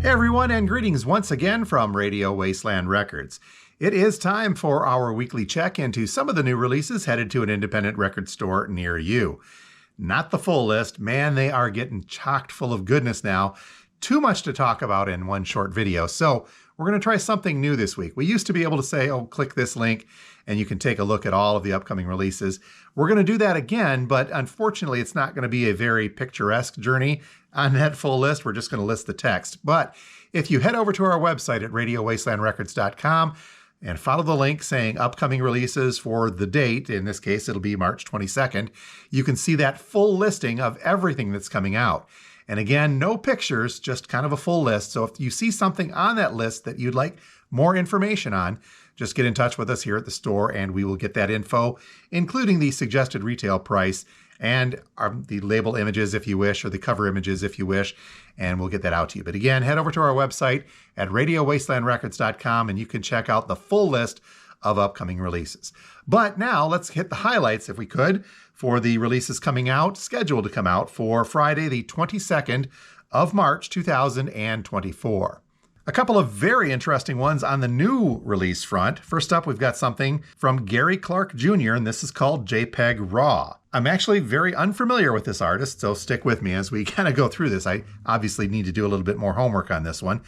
Hey everyone, and greetings once again from Radio Wasteland Records. It is time for our weekly check into some of the new releases headed to an independent record store near you. Not the full list. Man, they are getting chocked full of goodness now. Too much to talk about in one short video. So we're going to try something new this week. We used to be able to say, oh, click this link and you can take a look at all of the upcoming releases. We're going to do that again, but unfortunately, it's not going to be a very picturesque journey on that full list. We're just going to list the text. But if you head over to our website at radiowastelandrecords.com and follow the link saying upcoming releases for the date, in this case, it'll be March 22nd, you can see that full listing of everything that's coming out. And again, no pictures, just kind of a full list. So if you see something on that list that you'd like more information on, just get in touch with us here at the store and we will get that info, including the suggested retail price and the label images if you wish, or the cover images if you wish, and we'll get that out to you. But again, head over to our website at radiowastelandrecords.com and you can check out the full list of upcoming releases. But now let's hit the highlights, if we could, for the releases coming out, scheduled to come out for Friday, the 22nd of March, 2024. A couple of very interesting ones on the new release front. First up, we've got something from Gary Clark Jr., and this is called JPEG Raw. I'm actually very unfamiliar with this artist, so stick with me as we kind of go through this. I obviously need to do a little bit more homework on this one.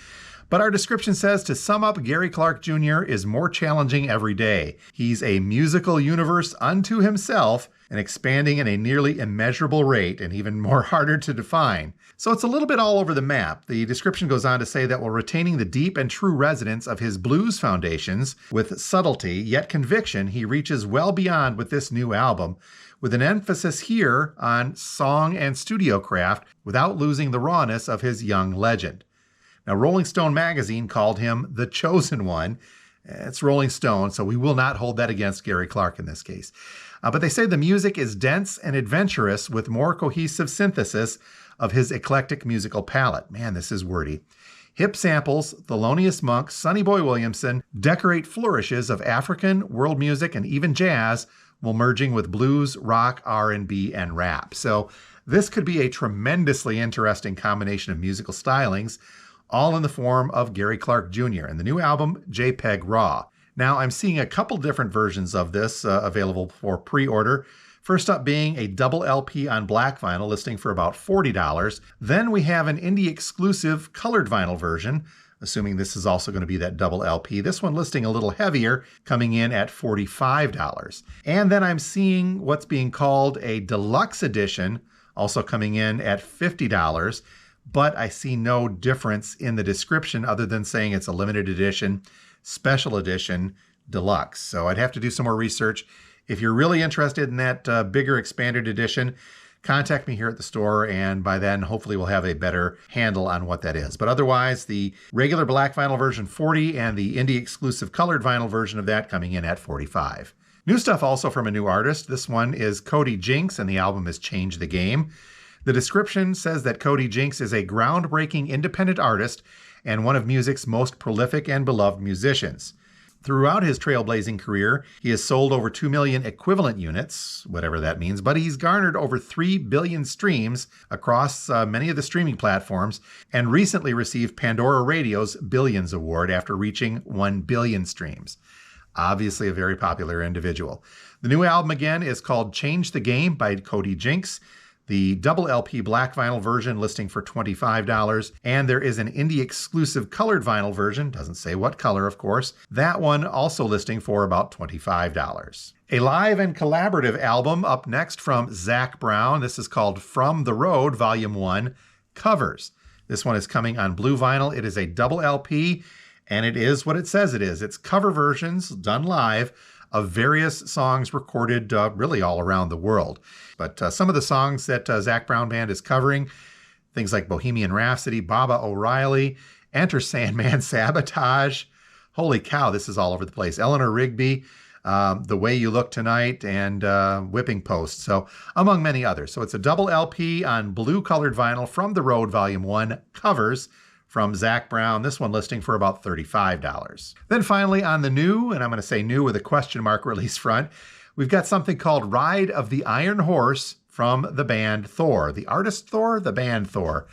But our description says, to sum up, Gary Clark Jr. is more challenging every day. He's a musical universe unto himself and expanding in a nearly immeasurable rate and even more harder to define. So it's a little bit all over the map. The description goes on to say that while retaining the deep and true resonance of his blues foundations with subtlety yet conviction, he reaches well beyond with this new album, with an emphasis here on song and studio craft without losing the rawness of his young legend. Now, Rolling Stone magazine called him the chosen one. It's Rolling Stone, so we will not hold that against Gary Clark in this case. But they say the music is dense and adventurous with more cohesive synthesis of his eclectic musical palette. Man, this is wordy. Hip samples, Thelonious Monk, Sonny Boy Williamson decorate flourishes of African, world music, and even jazz, while merging with blues, rock, R&B, and rap. So this could be a tremendously interesting combination of musical stylings, all in the form of Gary Clark Jr. and the new album, JPEG Raw. Now, I'm seeing a couple different versions of this available for pre-order. First up being a double LP on black vinyl, listing for about $40. Then we have an indie exclusive colored vinyl version, assuming this is also going to be that double LP. This one listing a little heavier, coming in at $45. And then I'm seeing what's being called a deluxe edition, also coming in at $50. But I see no difference in the description other than saying it's a limited edition, special edition, deluxe. So I'd have to do some more research. If you're really interested in that bigger expanded edition, contact me here at the store, and by then hopefully we'll have a better handle on what that is. But otherwise, the regular black vinyl version $40 and the indie exclusive colored vinyl version of that coming in at $45. New stuff also from a new artist. This one is Cody Jinx, and the album is Change the Game. The description says that Cody Jinx is a groundbreaking independent artist and one of music's most prolific and beloved musicians. Throughout his trailblazing career, he has sold over 2 million equivalent units, whatever that means, but he's garnered over 3 billion streams across many of the streaming platforms and recently received Pandora Radio's Billions Award after reaching 1 billion streams. Obviously a very popular individual. The new album again is called Change the Game by Cody Jinx. The double LP black vinyl version listing for $25, and there is an indie exclusive colored vinyl version, doesn't say what color of course, that one also listing for about $25. A live and collaborative album up next from Zack Brown. This is called From the Road Volume 1 Covers. This one is coming on blue vinyl. It is a double LP, and it is what it says it is. It's cover versions done live of various songs recorded really all around the world. But some of the songs that Zack Brown Band is covering, things like Bohemian Rhapsody, Baba O'Reilly, Enter Sandman, Sabotage. Holy cow, this is all over the place. Eleanor Rigby, The Way You Look Tonight, and Whipping Post. So among many others. So it's a double LP on blue colored vinyl From the Road Volume 1 Covers from Zack Brown, this one listing for about $35. Then finally on the new, and I'm going to say new with a question mark release front, we've got something called Ride of the Iron Horse from the band Thor. The artist Thor, the band Thor.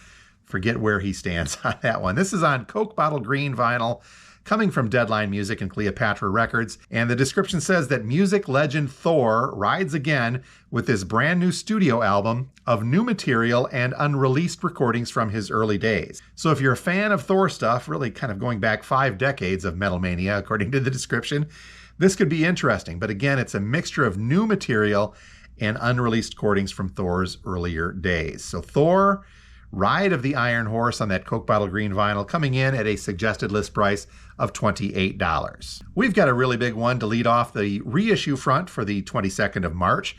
forget where he stands on that one. This is on Coke Bottle Green vinyl, coming from Deadline Music and Cleopatra Records. And the description says that music legend Thor rides again with his brand new studio album of new material and unreleased recordings from his early days. So if you're a fan of Thor stuff, really kind of going back 5 decades of Metal Mania, according to the description, this could be interesting. But again, it's a mixture of new material and unreleased recordings from Thor's earlier days. So Thor, Ride of the Iron Horse on that Coke Bottle Green vinyl, coming in at a suggested list price of $28. We've got a really big one to lead off the reissue front for the 22nd of March.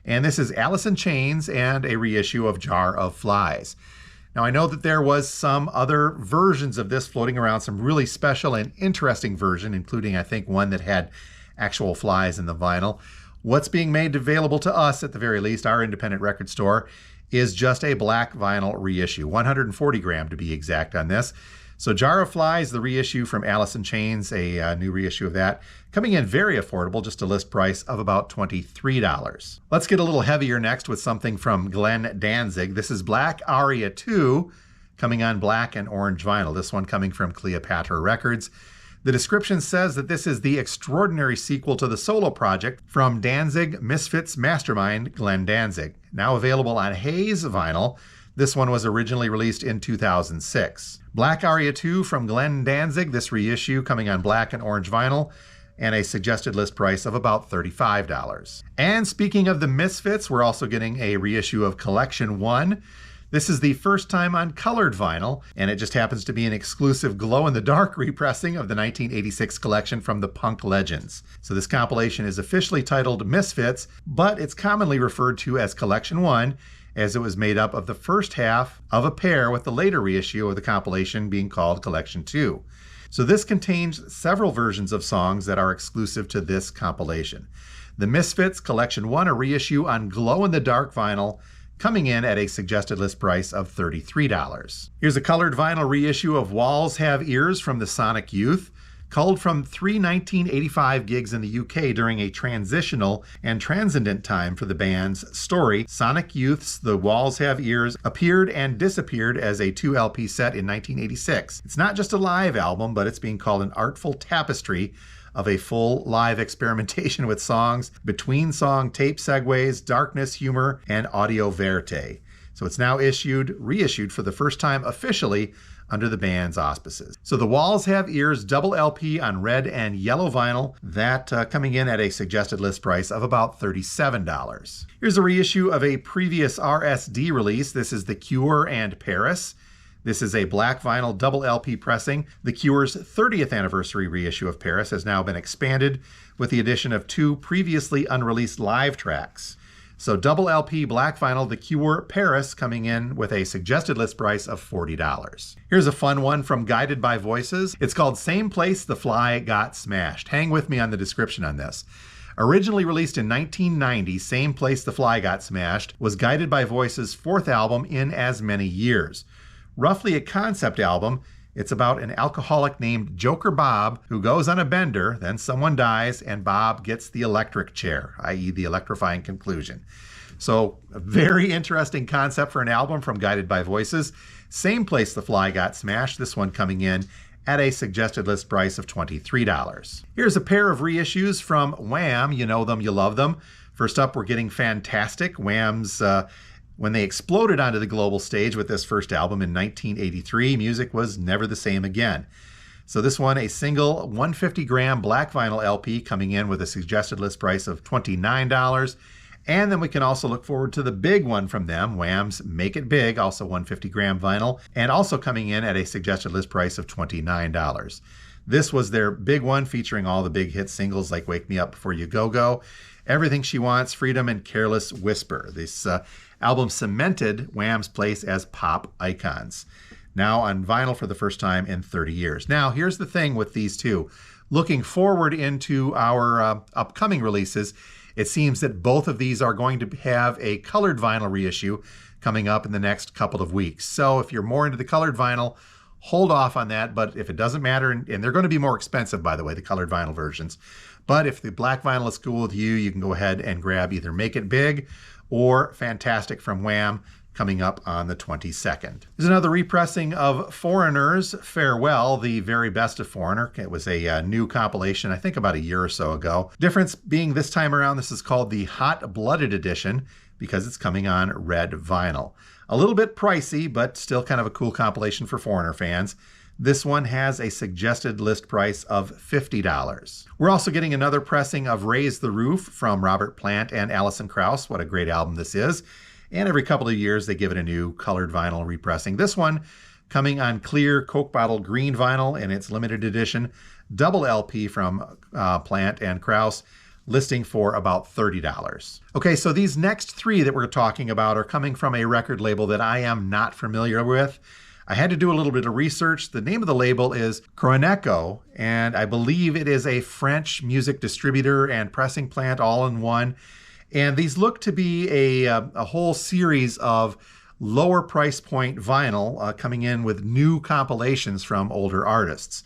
And this is Alice in Chains and a reissue of Jar of Flies. Now, I know that there was some other versions of this floating around, some really special and interesting version, including, I think, one that had actual flies in the vinyl. What's being made available to us, at the very least, our independent record store, is just a black vinyl reissue, 140 gram to be exact on this. So Jar of Flies, the reissue from Alice in Chains, a new reissue of that, coming in very affordable, just a list price of about $23. Let's get a little heavier next with something from Glenn Danzig. This is Black Aria 2, coming on black and orange vinyl. This one coming from Cleopatra Records. The description says that this is the extraordinary sequel to the solo project from Danzig Misfits mastermind Glenn Danzig. Now available on Haze vinyl. This one was originally released in 2006. Black Aria 2 from Glenn Danzig, this reissue coming on black and orange vinyl, and a suggested list price of about $35. And speaking of the Misfits, we're also getting a reissue of Collection 1. This is the first time on colored vinyl, and it just happens to be an exclusive glow-in-the-dark repressing of the 1986 collection from the Punk Legends. So this compilation is officially titled Misfits, but it's commonly referred to as Collection 1, as it was made up of the first half of a pair, with the later reissue of the compilation being called Collection 2. So this contains several versions of songs that are exclusive to this compilation. The Misfits Collection 1, a reissue on glow-in-the-dark vinyl, coming in at a suggested list price of $33. Here's a colored vinyl reissue of Walls Have Ears from the Sonic Youth, culled from 3 1985 gigs in the UK during a transitional and transcendent time for the band's story. Sonic Youth's The Walls Have Ears appeared and disappeared as a 2 LP set in 1986. It's not just a live album, but it's being called an artful tapestry of a full live experimentation with songs, between song tape segues, darkness, humor, and audio verite. So it's now reissued for the first time officially under the band's auspices. So The Walls Have Ears double LP on red and yellow vinyl, that coming in at a suggested list price of about $37. Here's a reissue of a previous RSD release. This is The Cure and Paris. This is a black vinyl double LP pressing. The Cure's 30th anniversary reissue of Paris has now been expanded with the addition of 2 previously unreleased live tracks. So double LP black vinyl, The Cure Paris, coming in with a suggested list price of $40. Here's a fun one from Guided by Voices. It's called Same Place the Fly Got Smashed. Hang with me on the description on this. Originally released in 1990, Same Place the Fly Got Smashed was Guided by Voices' 4th album in as many years. Roughly a concept album, it's about an alcoholic named Joker Bob who goes on a bender, then someone dies, and Bob gets the electric chair, i.e. the electrifying conclusion. So a very interesting concept for an album from Guided by Voices. Same Place the Fly Got Smashed, this one coming in at a suggested list price of $23. Here's a pair of reissues from Wham. You know them, you love them. First up, we're getting Fantastic, Wham's when they exploded onto the global stage with this first album in 1983, music was never the same again. So this one, a single 150 gram black vinyl LP, coming in with a suggested list price of $29. And then we can also look forward to the big one from them, Wham's Make It Big, also 150 gram vinyl, and also coming in at a suggested list price of $29. This was their big one, featuring all the big hit singles like Wake Me Up Before You Go Go, Everything She Wants, Freedom, and Careless Whisper. This album cemented Wham's place as pop icons, now on vinyl for the first time in 30 years. Now, here's the thing with these two. Looking forward into our upcoming releases, it seems that both of these are going to have a colored vinyl reissue coming up in the next couple of weeks. So if you're more into the colored vinyl, hold off on that. But if it doesn't matter, and they're going to be more expensive, by the way, the colored vinyl versions. But if the black vinyl is cool with you, you can go ahead and grab either Make It Big or Fantastic from Wham. coming up on the 22nd. There's another repressing of Foreigner's Farewell, the very best of Foreigner. It was a new compilation, I think about a year or so ago. Difference being this time around, this is called the Hot Blooded Edition because it's coming on red vinyl. A little bit pricey, but still kind of a cool compilation for Foreigner fans. This one has a suggested list price of $50. We're also getting another pressing of Raise the Roof from Robert Plant and Plant-Krauss. What a great album this is. And every couple of years, they give it a new colored vinyl repressing. This one coming on clear Coke bottle green vinyl in its limited edition double LP from Plant and Krauss, listing for about $30. Okay, so these next three that we're talking about are coming from a record label that I am not familiar with. I had to do a little bit of research. The name of the label is Cronco, and I believe it is a French music distributor and pressing plant all in one. And these look to be a whole series of lower price point vinyl coming in with new compilations from older artists.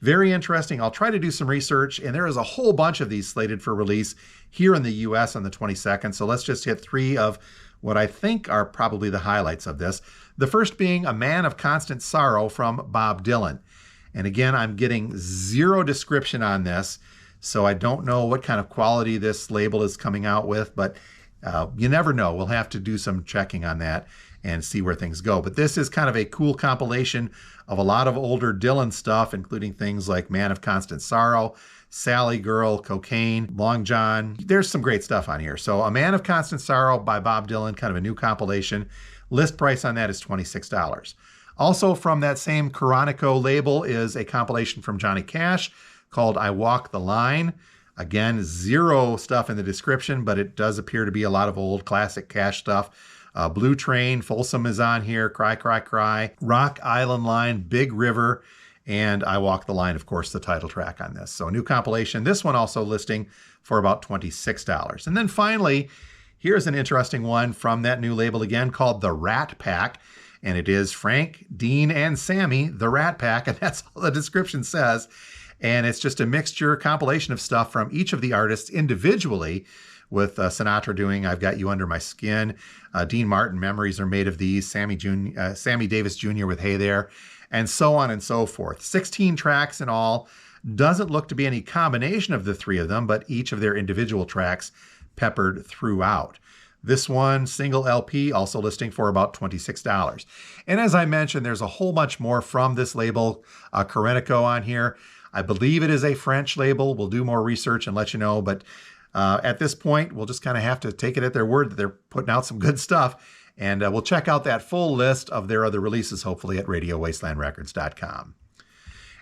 Very interesting. I'll try to do some research, and there is a whole bunch of these slated for release here in the US on the 22nd. So let's just hit three of what I think are probably the highlights of this. The first being A Man of Constant Sorrow from Bob Dylan. And again, I'm getting zero description on this, so I don't know what kind of quality this label is coming out with, but you never know. We'll have to do some checking on that and see where things go. But this is kind of a cool compilation of a lot of older Dylan stuff, including things like Man of Constant Sorrow, Sally Girl, Cocaine, Long John. There's some great stuff on here. So A Man of Constant Sorrow by Bob Dylan, kind of a new compilation. List price on that is $26. Also from that same Cronco label is a compilation from Johnny Cash called I Walk the Line. Again, zero stuff in the description, but it does appear to be a lot of old classic Cash stuff. Blue Train, Folsom is on here, Cry, Cry, Cry, Rock Island Line, Big River, and I Walk the Line, of course, the title track on this. So a new compilation, this one also listing for about $26. And then finally, here's an interesting one from that new label again called The Rat Pack. And it is Frank, Dean, and Sammy, The Rat Pack, and that's all the description says. And it's just a mixture compilation of stuff from each of the artists individually, with Sinatra doing I've Got You Under My Skin, Dean Martin, Memories Are Made of These, Sammy Davis Jr. with Hey There, and so on and so forth. 16 tracks in all. Doesn't look to be any combination of the three of them, but each of their individual tracks peppered throughout. This one, single LP, also listing for about $26. And as I mentioned, there's a whole bunch more from this label, Cronco, on here. I believe it is a French label. We'll do more research and let you know, but at this point, we'll just kind of have to take it at their word that they're putting out some good stuff. And we'll check out that full list of their other releases, hopefully, at RadioWastelandRecords.com.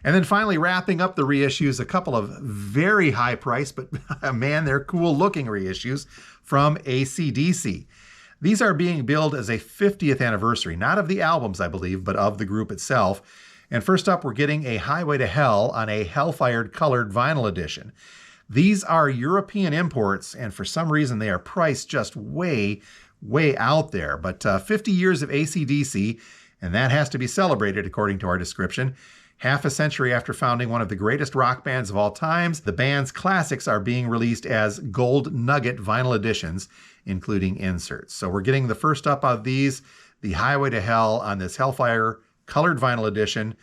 And then finally, wrapping up the reissues, a couple of very high price, but man, they're cool looking reissues from AC/DC. These are being billed as a 50th anniversary, not of the albums, I believe, but of the group itself. And first up, we're getting a Highway to Hell on a Hellfired colored vinyl edition. These are European imports, and for some reason they are priced just way out there. But 50 years of AC/DC, and that has to be celebrated according to our description. Half a century after founding one of the greatest rock bands of all times, the band's classics are being released as Gold Nugget vinyl editions, including inserts. So we're getting the first up of these, the Highway to Hell on this Hellfire colored vinyl edition,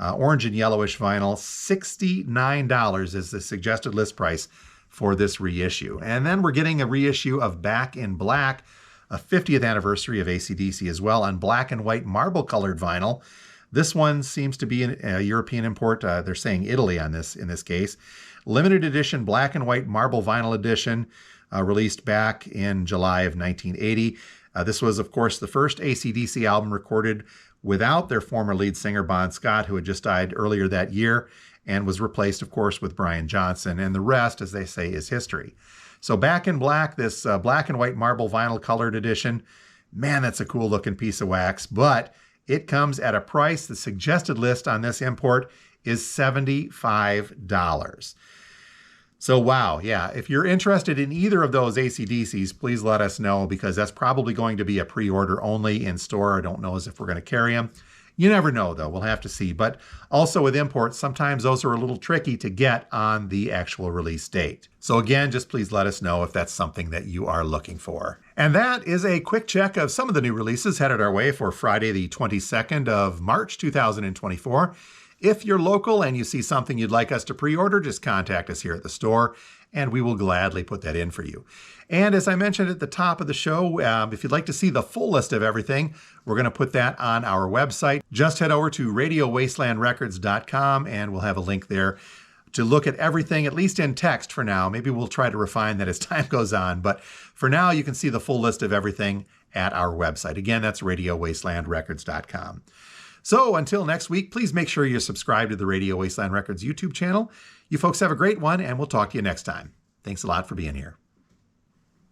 orange and yellowish vinyl. $69 is the suggested list price for this reissue. And then we're getting a reissue of Back in Black, a 50th anniversary of AC/DC as well, on black and white marble colored vinyl. This one seems to be a European import. They're saying Italy on this in this case. Limited edition black and white marble vinyl edition, released back in July of 1980. This was, of course, the first AC/DC album recorded without their former lead singer, Bon Scott, who had just died earlier that year, and was replaced, of course, with Brian Johnson. And the rest, as they say, is history. So Back in Black, this black and white marble vinyl colored edition, man, that's a cool looking piece of wax, but it comes at a price. The suggested list on this import is $75. So wow, yeah, if you're interested in either of those AC/DCs, please let us know, because that's probably going to be a pre-order only in store. I don't know as if we're going to carry them. You never know, though. We'll have to see. But also with imports, sometimes those are a little tricky to get on the actual release date. So again, just please let us know if that's something that you are looking for. And that is a quick check of some of the new releases headed our way for Friday, the 22nd of March, 2024. If you're local and you see something you'd like us to pre-order, just contact us here at the store, and we will gladly put that in for you. And as I mentioned at the top of the show, if you'd like to see the full list of everything, we're going to put that on our website. Just head over to radiowastelandrecords.com, and we'll have a link there to look at everything, at least in text for now. Maybe we'll try to refine that as time goes on. But for now, you can see the full list of everything at our website. Again, that's radiowastelandrecords.com. So until next week, please make sure you're subscribed to the Radio Wasteland Records YouTube channel. You folks have a great one, and we'll talk to you next time. Thanks a lot for being here.